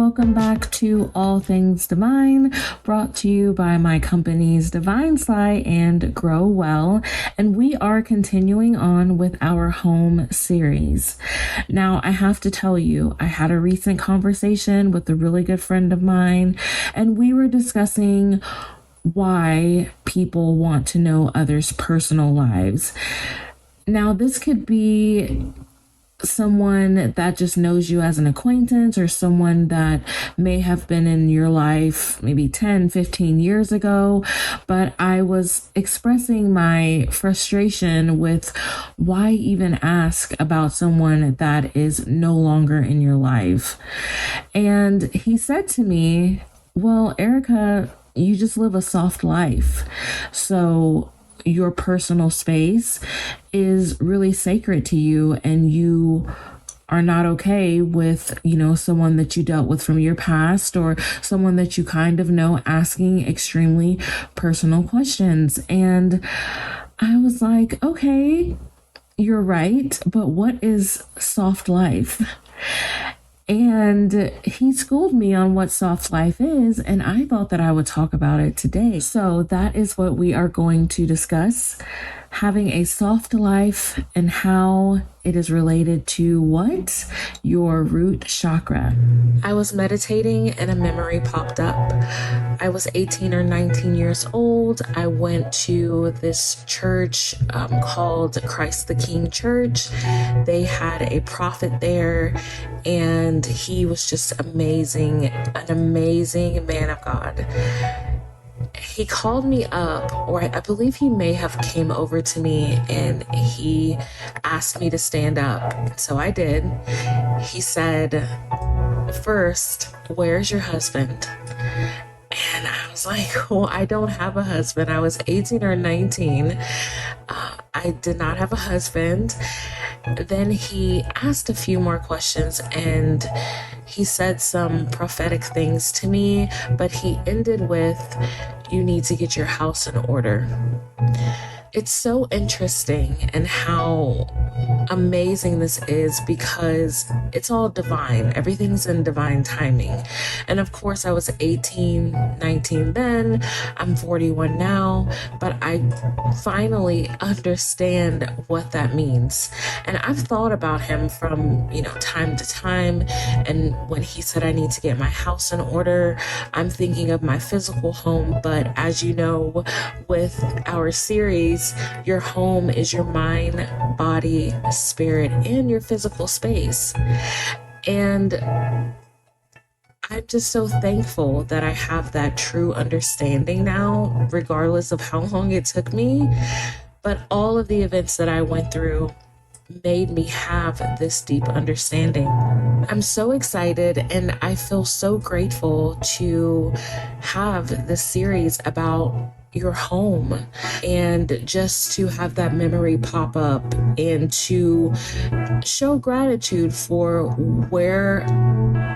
welcome back to All Things Divine, brought to you by my companies Divine Sly and Grow Well, and we are continuing on with our home series. Now, I have to tell you, I had a recent conversation with a really good friend of mine, and we were discussing why people want to know others' personal lives. Now, this could be someone that just knows you as an acquaintance, or someone that may have been in your life maybe 10, 15 years ago. But I was expressing my frustration with why even ask about someone that is no longer in your life. And he said to me, well, Erica, you just live a soft life. So your personal space is really sacred to you, and you are not okay with, someone that you dealt with from your past, or someone that you kind of know, asking extremely personal questions. And I was like, okay, you're right, but what is soft life? And he schooled me on what soft life is, and I thought that I would talk about it today. So that is what we are going to discuss: having a soft life and how it is related to what? Your root chakra. I was meditating and a memory popped up. I was 18 or 19 years old. I went to this church called Christ the King Church. They had a prophet there, and he was just amazing, an amazing man of God. He called me up, or I believe he may have came over to me, and he asked me to stand up. So I did. He said, first, where's your husband? And I was like, well, I don't have a husband. I was 18 or 19. I did not have a husband. Then he asked a few more questions, and he said some prophetic things to me, but he ended with, you need to get your house in order. It's so interesting and how amazing this is, because it's all divine. Everything's in divine timing. And of course, I was 18, 19 then. I'm 41 now, but I finally understand what that means. And I've thought about him from, time to time. And when he said I need to get my house in order, I'm thinking of my physical home. But as you know, with our series, your home is your mind, body, spirit, and your physical space. And I'm just so thankful that I have that true understanding now, regardless of how long it took me. But all of the events that I went through made me have this deep understanding. I'm so excited, and I feel so grateful to have this series about your home, and just to have that memory pop up, and to show gratitude for where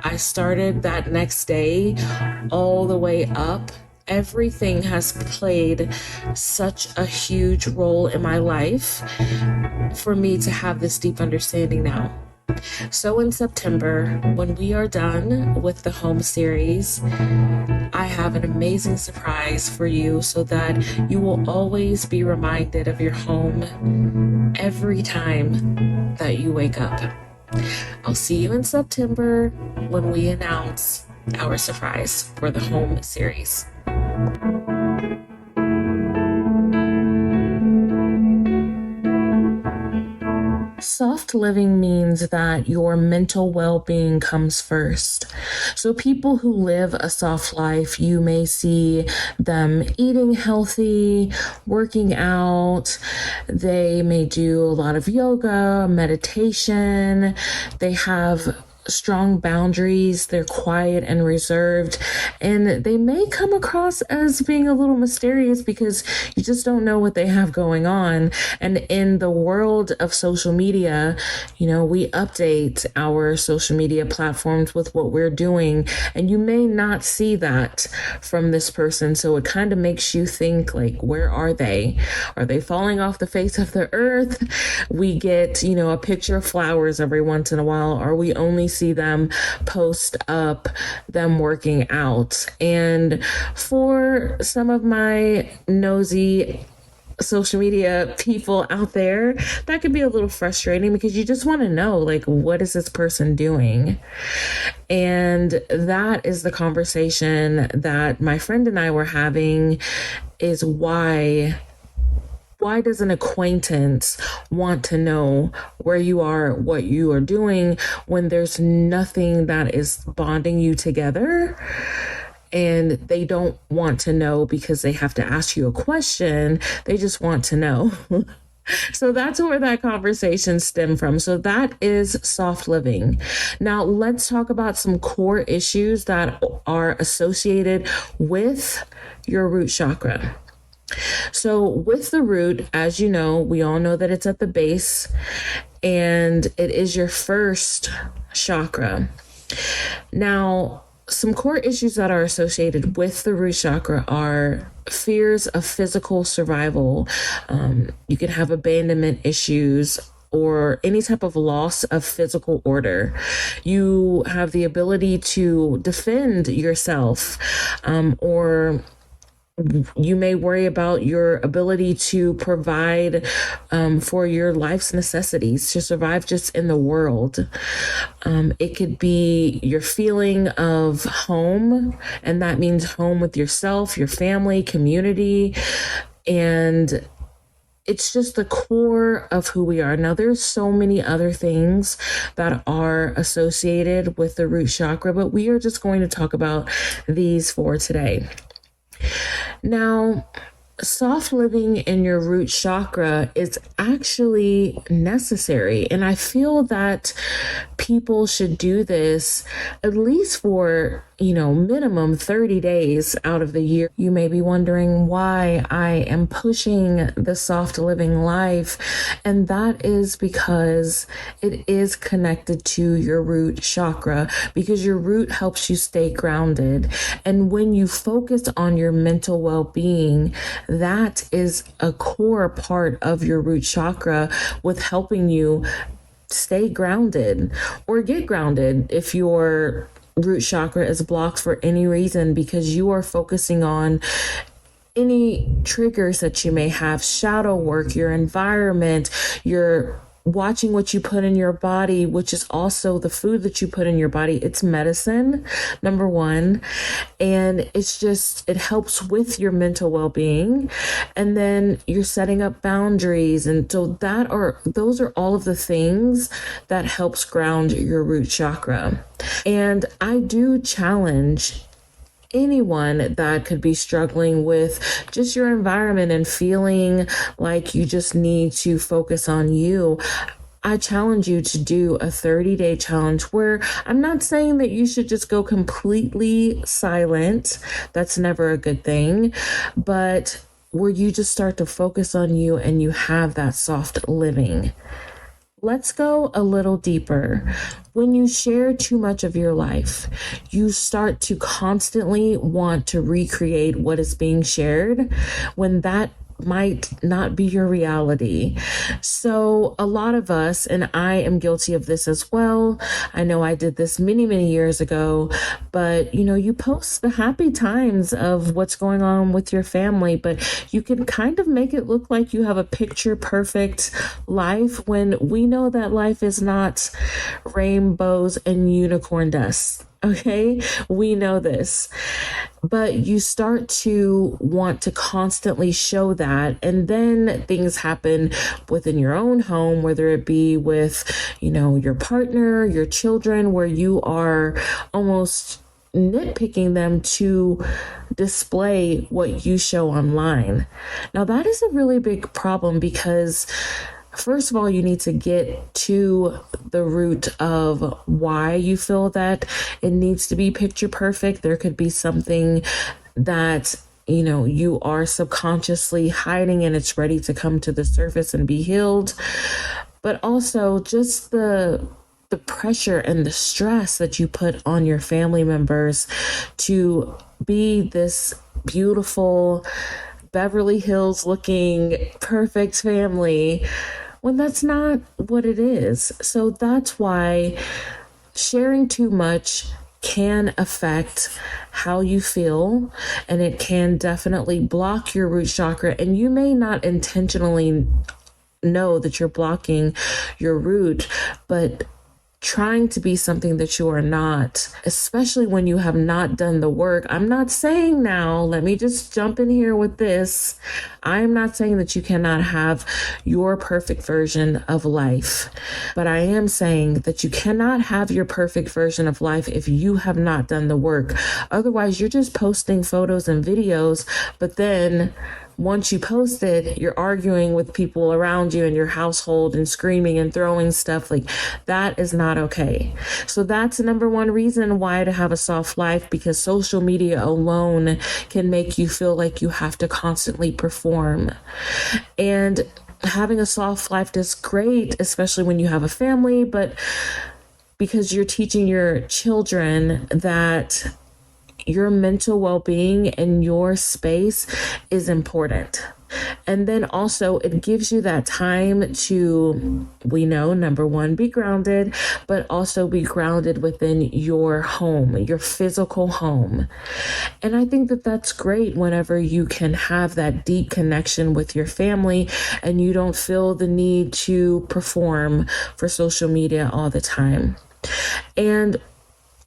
I started that next day all the way up. Everything has played such a huge role in my life for me to have this deep understanding now. So in September, when we are done with the home series, I have an amazing surprise for you, so that you will always be reminded of your home every time that you wake up. I'll see you in September when we announce our surprise for the home series. Soft living means that your mental well-being comes first. So people who live a soft life, you may see them eating healthy, working out. They may do a lot of yoga, meditation. They have strong boundaries. They're quiet and reserved, and they may come across as being a little mysterious because you just don't know what they have going on. And in the world of social media, we update our social media platforms with what we're doing, and you may not see that from this person. So it kind of makes you think, like, where are they? Are they falling off the face of the earth? We get, a picture of flowers every once in a while. Are we only see them post up them working out. And for some of my nosy social media people out there, that can be a little frustrating because you just want to know, like, what is this person doing? And that is the conversation that my friend and I were having, is why does an acquaintance want to know where you are, what you are doing, when there's nothing that is bonding you together? And they don't want to know because they have to ask you a question. They just want to know. So that's where that conversation stemmed from. So that is soft living. Now let's talk about some core issues that are associated with your root chakra. So with the root, as you know, we all know that it's at the base and it is your first chakra. Now, some core issues that are associated with the root chakra are fears of physical survival. You can have abandonment issues or any type of loss of physical order. You have the ability to defend yourself, or you may worry about your ability to provide for your life's necessities, to survive just in the world. It could be your feeling of home, and that means home with yourself, your family, community, and it's just the core of who we are. Now, there's so many other things that are associated with the root chakra, but we are just going to talk about these for today. Now, soft living in your root chakra is actually necessary. And I feel that people should do this at least for, minimum 30 days out of the year. You may be wondering why I am pushing the soft living life. And that is because it is connected to your root chakra, because your root helps you stay grounded. And when you focus on your mental well-being, that is a core part of your root chakra with helping you stay grounded or get grounded if your root chakra is blocked for any reason, because you are focusing on any triggers that you may have, shadow work, your environment, your watching what you put in your body, which is also the food that you put in your body. It's medicine, number one. And it helps with your mental well-being. And then you're setting up boundaries. And so those are all of the things that helps ground your root chakra. And I do challenge anyone that could be struggling with just your environment and feeling like you just need to focus on you. I challenge you to do a 30-day challenge where I'm not saying that you should just go completely silent. That's never a good thing. But where you just start to focus on you and you have that soft living. Let's go a little deeper. When you share too much of your life, you start to constantly want to recreate what is being shared when that might not be your reality. So a lot of us, and I am guilty of this as well. I know I did this many, many years ago, but you post the happy times of what's going on with your family, but you can kind of make it look like you have a picture perfect life when we know that life is not rainbows and unicorn dust. Okay, we know this, but you start to want to constantly show that. And then things happen within your own home, whether it be with, your partner, your children, where you are almost nitpicking them to display what you show online. Now, that is a really big problem because first of all, you need to get to the root of why you feel that it needs to be picture perfect. There could be something that, you are subconsciously hiding and it's ready to come to the surface and be healed. But also just the pressure and the stress that you put on your family members to be this beautiful Beverly Hills looking perfect family when that's not what it is. So that's why sharing too much can affect how you feel, and it can definitely block your root chakra. And you may not intentionally know that you're blocking your root, but trying to be something that you are not, especially when you have not done the work. I'm not saying now, let me just jump in here with this. I'm not saying that you cannot have your perfect version of life, but I am saying that you cannot have your perfect version of life if you have not done the work. Otherwise, you're just posting photos and videos, but then once you post it, you're arguing with people around you in your household and screaming and throwing stuff. Like, that is not okay. So that's the number one reason why to have a soft life, because social media alone can make you feel like you have to constantly perform. And having a soft life is great, especially when you have a family, but because you're teaching your children that your mental well-being and your space is important. And then also it gives you that time to, we know, number one, be grounded, but also be grounded within your home, your physical home. And I think that that's great whenever you can have that deep connection with your family and you don't feel the need to perform for social media all the time. And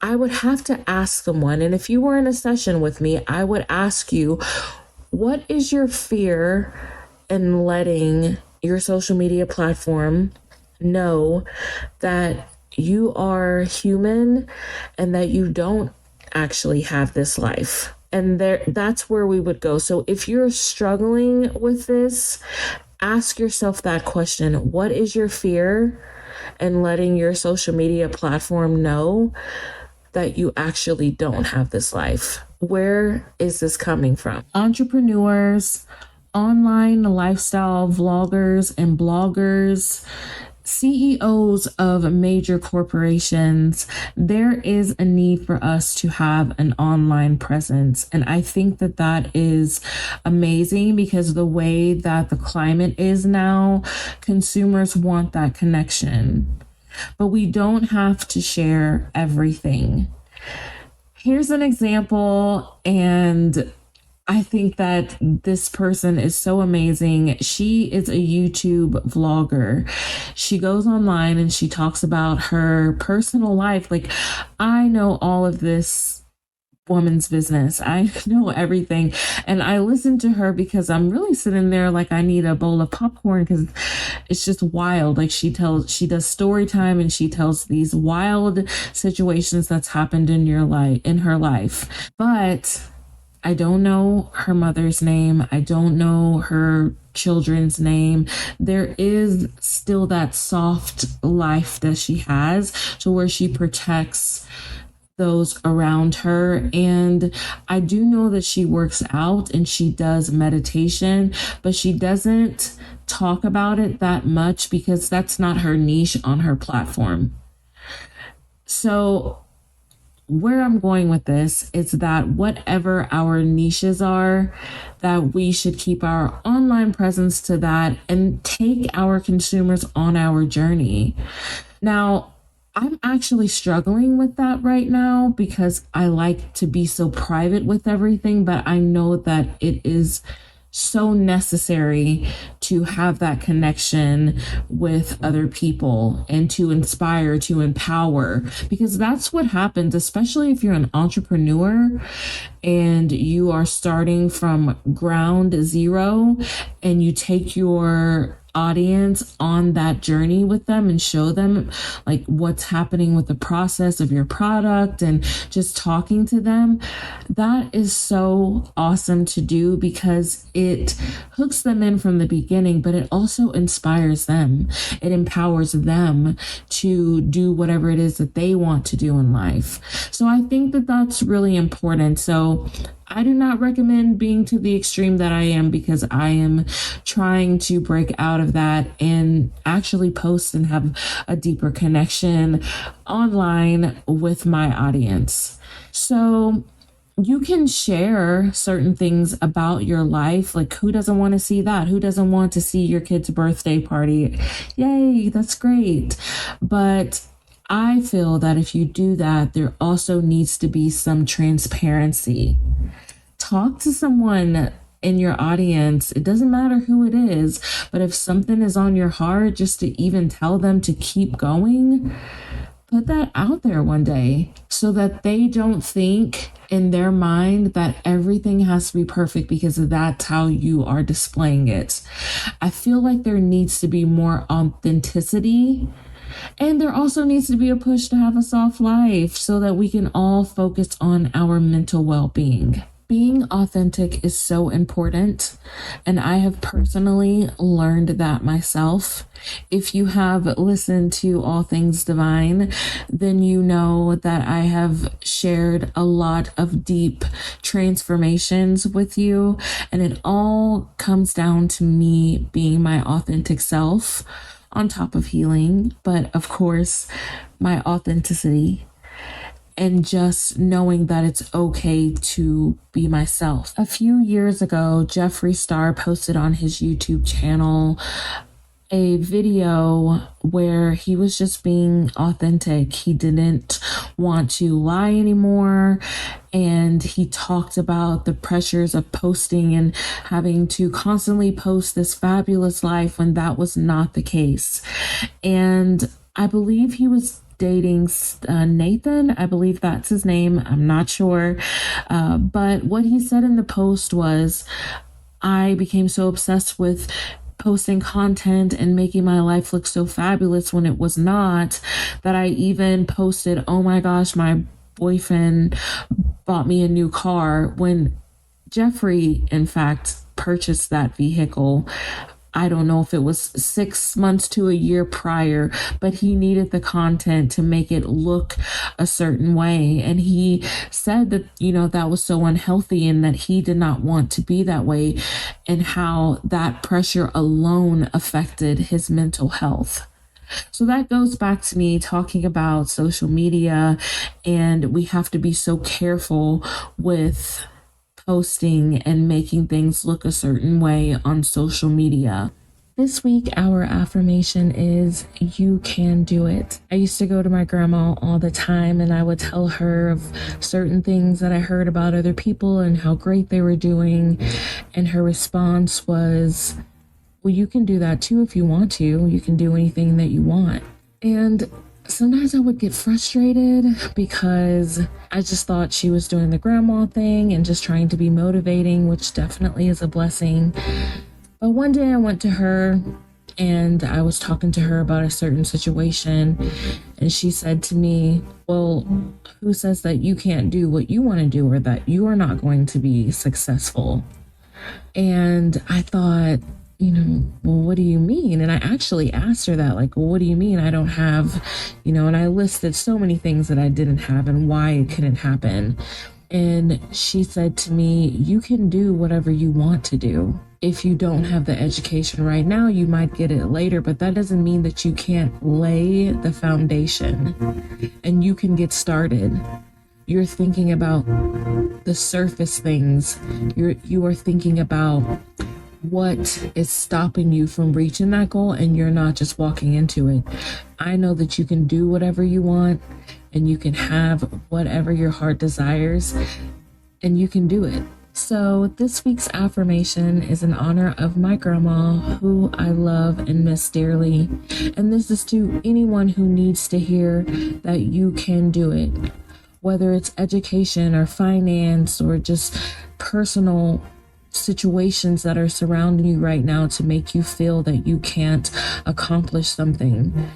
I would have to ask someone, and if you were in a session with me, I would ask you, what is your fear in letting your social media platform know that you are human and that you don't actually have this life? And that's where we would go. So if you're struggling with this, ask yourself that question. What is your fear in letting your social media platform know that you actually don't have this life? Where is this coming from? Entrepreneurs, online lifestyle vloggers and bloggers, CEOs of major corporations, there is a need for us to have an online presence. And I think that that is amazing, because the way that the climate is now, consumers want that connection. But we don't have to share everything. Here's an example, and I think that this person is so amazing. She is a YouTube vlogger. She goes online and she talks about her personal life. Like, I know all of this woman's business. I know everything. And I listen to her because I'm really sitting there like I need a bowl of popcorn, because it's just wild. Like, she does story time and she tells these wild situations that's happened in her life. But I don't know her mother's name. I don't know her children's name. There is still that soft life that she has, to where she protects those around her. And I do know that she works out and she does meditation, but she doesn't talk about it that much because that's not her niche on her platform. So where I'm going with this is that whatever our niches are, that we should keep our online presence to that and take our consumers on our journey. Now, I'm actually struggling with that right now because I like to be so private with everything, but I know that it is so necessary to have that connection with other people and to inspire, to empower, because that's what happens, especially if you're an entrepreneur and you are starting from ground zero and you take your audience on that journey with them and show them like what's happening with the process of your product and just talking to them. That is so awesome to do because it hooks them in from the beginning, but it also inspires them. It empowers them to do whatever it is that they want to do in life. So I think that that's really important. So I do not recommend being to the extreme that I am, because I am trying to break out of that and actually post and have a deeper connection online with my audience. So you can share certain things about your life. Like, who doesn't want to see that? Who doesn't want to see your kid's birthday party? Yay, that's great. But I feel that if you do that, there also needs to be some transparency. Talk to someone in your audience. It doesn't matter who it is, but if something is on your heart, just to even tell them to keep going, put that out there one day so that they don't think in their mind that everything has to be perfect because that's how you are displaying it. I feel like there needs to be more authenticity. And there also needs to be a push to have a soft life so that we can all focus on our mental well-being. Being authentic is so important, and I have personally learned that myself. If you have listened to All Things Divine, then you know that I have shared a lot of deep transformations with you, and it all comes down to me being my authentic self on top of healing, but of course, my authenticity. And just knowing that it's okay to be myself. A few years ago, Jeffree Star posted on his YouTube channel a video where he was just being authentic. He didn't want to lie anymore. And he talked about the pressures of posting and having to constantly post this fabulous life when that was not the case. And I believe he was dating Nathan. I believe that's his name. I'm not sure. But what he said in the post was, I became so obsessed with posting content and making my life look so fabulous when it was not, that I even posted, oh my gosh, my boyfriend bought me a new car, when Jeffree, in fact, purchased that vehicle. I don't know if it was 6 months to a year prior, but he needed the content to make it look a certain way. And he said that, that was so unhealthy and that he did not want to be that way, and how that pressure alone affected his mental health. So that goes back to me talking about social media, and we have to be so careful with posting and making things look a certain way on social media. This week, our affirmation is, you can do it. I used to go to my grandma all the time, and I would tell her of certain things that I heard about other people and how great they were doing. And her response was, well, you can do that too if you want to. You can do anything that you want. And sometimes I would get frustrated because I just thought she was doing the grandma thing and just trying to be motivating, which definitely is a blessing. But one day I went to her and I was talking to her about a certain situation, and she said to me, well, who says that you can't do what you want to do, or that you are not going to be successful? And I thought, well, what do you mean? And I actually asked her that, like, well, what do you mean I don't have, and I listed so many things that I didn't have and why it couldn't happen. And she said to me, you can do whatever you want to do. If you don't have the education right now, you might get it later, but that doesn't mean that you can't lay the foundation and you can get started. You're thinking about the surface things. You are thinking about what is stopping you from reaching that goal, and you're not just walking into it. I know that you can do whatever you want, and you can have whatever your heart desires, and you can do it. So this week's affirmation is in honor of my grandma, who I love and miss dearly. And this is to anyone who needs to hear that you can do it, whether it's education or finance or just personal situations that are surrounding you right now to make you feel that you can't accomplish something.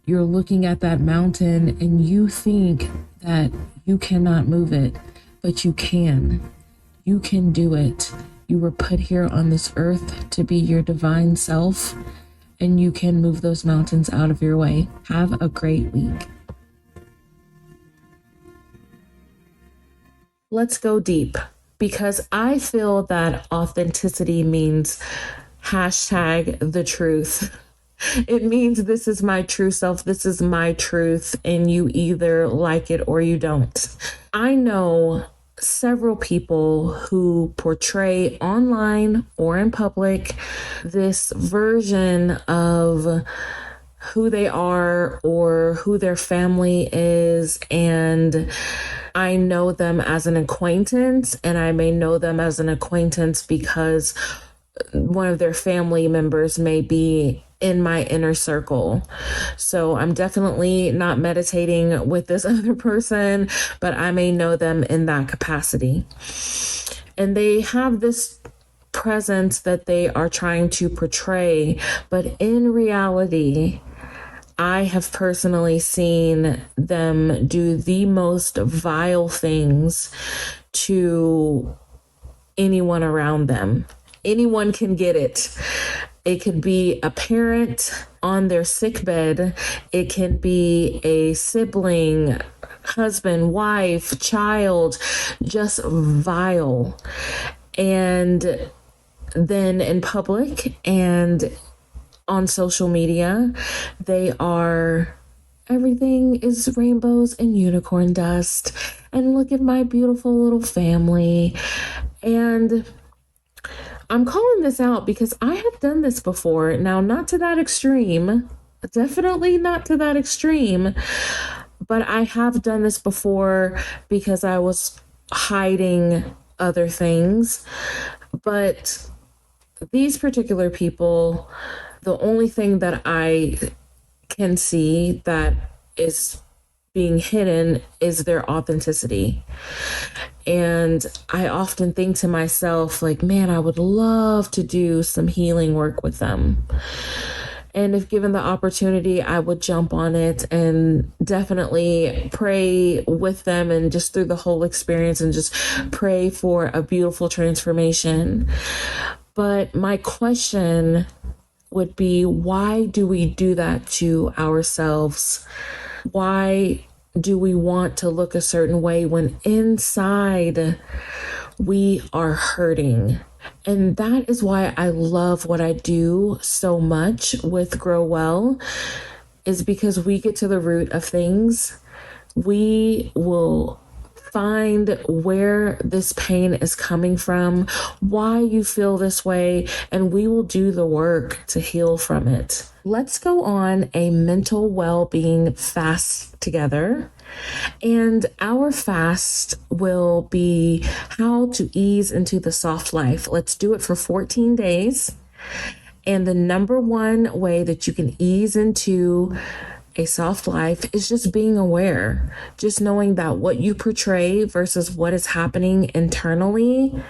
You're looking at that mountain and you think that you cannot move it, but you can. You can do it. You were put here on this earth to be your divine self, and you can move those mountains out of your way. Have a great week. Let's go deep. Because I feel that authenticity means hashtag the truth. It means this is my true self, this is my truth, and you either like it or you don't. I know several people who portray online or in public this version of who they are or who their family is, and I know them as an acquaintance, and I may know them as an acquaintance because one of their family members may be in my inner circle. So I'm definitely not meditating with this other person, but I may know them in that capacity. And they have this presence that they are trying to portray, but in reality, I have personally seen them do the most vile things to anyone around them. Anyone can get it. It could be a parent on their sickbed. It can be a sibling, husband, wife, child, just vile. And then in public and on social media, everything is rainbows and unicorn dust. And look at my beautiful little family. And I'm calling this out because I have done this before. Now, not to that extreme, definitely not to that extreme, but I have done this before because I was hiding other things. But these particular people, the only thing that I can see that is being hidden is their authenticity. And I often think to myself, like, man, I would love to do some healing work with them. And if given the opportunity, I would jump on it and definitely pray with them and just through the whole experience and just pray for a beautiful transformation. But my question would be, why do we do that to ourselves? Why do we want to look a certain way when inside we are hurting? And that is why I love what I do so much with Grow Well, is because we get to the root of things. We will find where this pain is coming from, why you feel this way, and we will do the work to heal from it. Let's go on a mental well-being fast together. And our fast will be how to ease into the soft life. Let's do it for 14 days. And the number one way that you can ease into a soft life is just being aware, just knowing that what you portray versus what is happening internally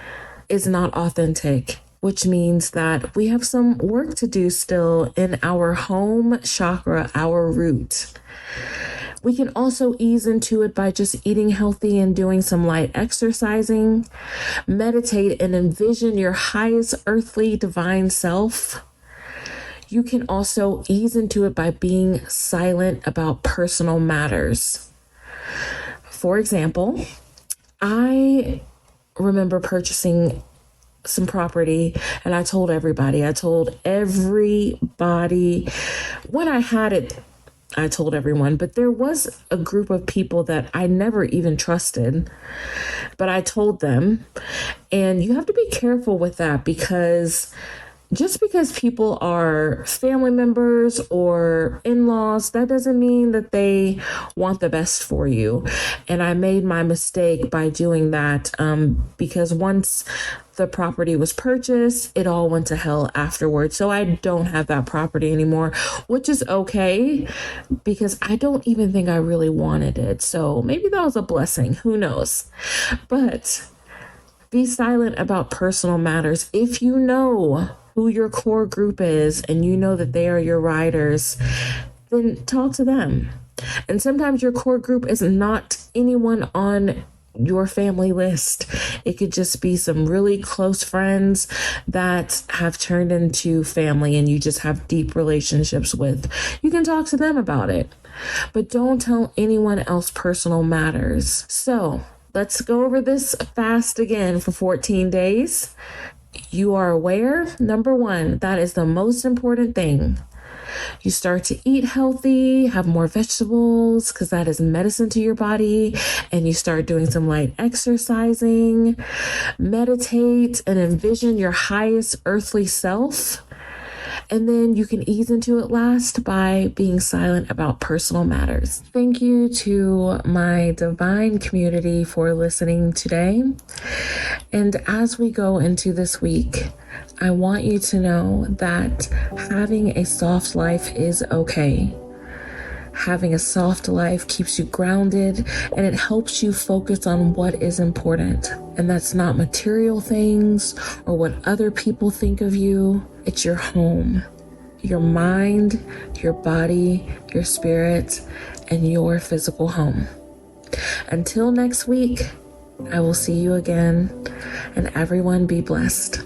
is not authentic, which means that we have some work to do still in our home chakra, our root. We can also ease into it by just eating healthy and doing some light exercising. Meditate and envision your highest earthly divine self. You can also ease into it by being silent about personal matters. For example, I remember purchasing some property and I told everybody when I had it, I told everyone, but there was a group of people that I never even trusted, but I told them. And you have to be careful with that, because just because people are family members or in-laws, that doesn't mean that they want the best for you. And I made my mistake by doing that because once the property was purchased, it all went to hell afterwards. So I don't have that property anymore, which is okay because I don't even think I really wanted it. So maybe that was a blessing. Who knows? But be silent about personal matters. If you know who your core group is and you know that they are your riders, then talk to them. And sometimes your core group is not anyone on your family list. It could just be some really close friends that have turned into family and you just have deep relationships with. You can talk to them about it, but don't tell anyone else personal matters. So let's go over this fast again for 14 days. You are aware. Number one, that is the most important thing. You start to eat healthy, have more vegetables, because that is medicine to your body. And you start doing some light exercising, meditate, and envision your highest earthly self. And then you can ease into it last by being silent about personal matters. Thank you to my divine community for listening today. And as we go into this week, I want you to know that having a soft life is okay. Having a soft life keeps you grounded and it helps you focus on what is important. And that's not material things or what other people think of you. It's your home, your mind, your body, your spirit, and your physical home. Until next week, I will see you again, and everyone be blessed.